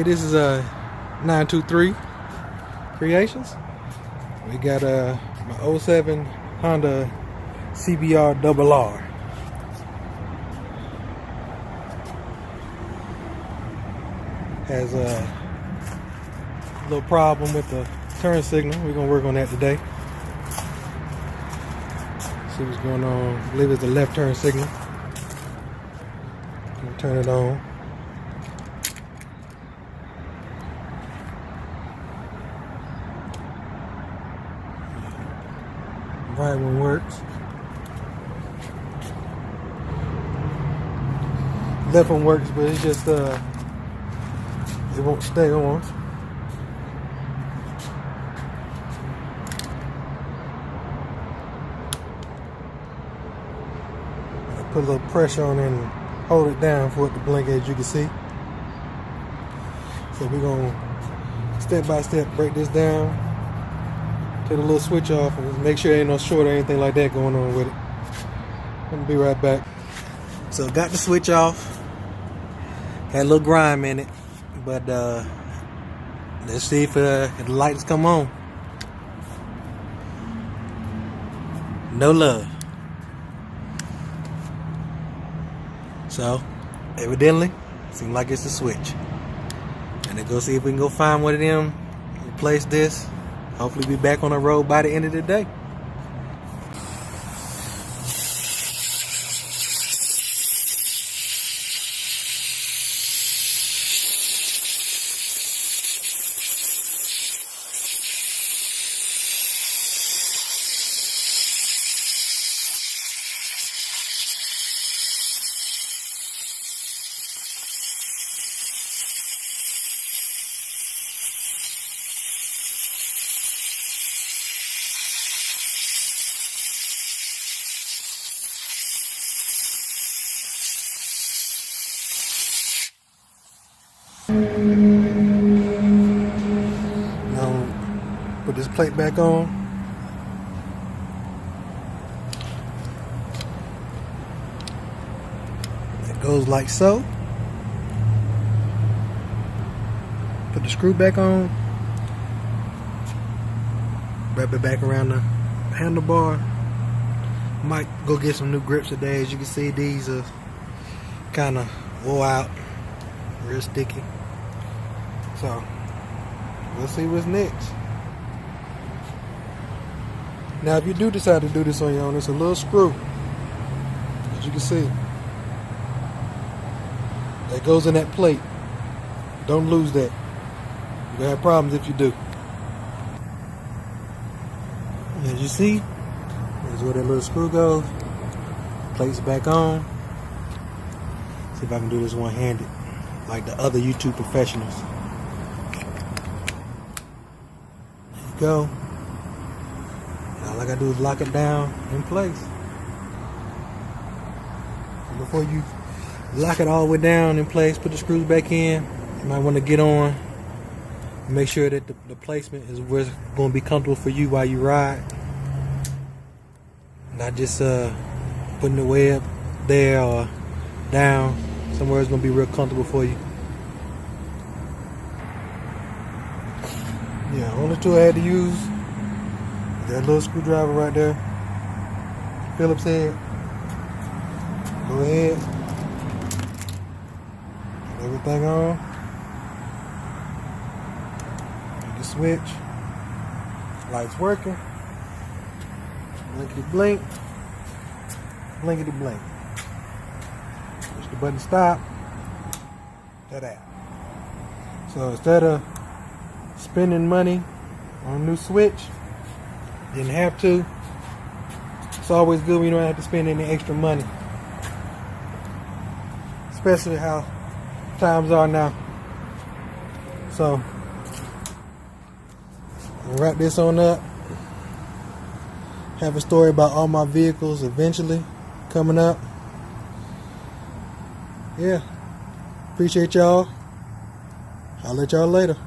This is a 923 Creations. We got my 07 Honda CBR RR. Has a little problem with the turn signal. We're gonna work on that today. See what's going on. I believe it's the left turn signal. Gonna turn it on. Right one works. Left one works, but it's just it won't stay on. I put a little pressure on it and hold it down for it to blink, as you can see. So we're gonna step by step break this down. Take a little switch off and make sure there ain't no short or anything like that going on with it. I'm gonna be right back. So got the switch off. Had a little grime in it, but let's see if the lights come on. No love. So evidently, seems like it's a switch. And then go see if we can go find one of them, replace this. Hopefully be back on the road by the end of the day. Now put this plate back on. It goes like so. Put the screw back on. Wrap it back around the handlebar. Might go get some new grips today. As you can see, these are kind of wore out, real sticky. So we'll see what's next. Now if you do decide to do this on your own, it's a little screw, as you can see, that goes in that plate. Don't lose that. You're gonna have problems if you do. As you see, there's where that little screw goes. Plate's back on. See if I can do this one-handed, like the other YouTube professionals. There you go. Now all I gotta do is lock it down in place. And before you lock it all the way down in place, put the screws back in, you might want to get on and make sure that the placement is where it's going to be comfortable for you while you ride. Not just putting it way up there or down, somewhere it's going to be real comfortable for you. Yeah, only tool I had to use is that little screwdriver right there. Phillips head. Go ahead. Put everything on. Take the switch. Lights working. Blinkety blink. Blinkety blink. Push the button stop. Ta-da. So instead of spending money on a new switch, didn't have to. It's always good when you don't have to spend any extra money. Especially how times are now. So I'll wrap this on up. Have a story about all my vehicles eventually coming up. Yeah. Appreciate y'all. I'll let y'all later.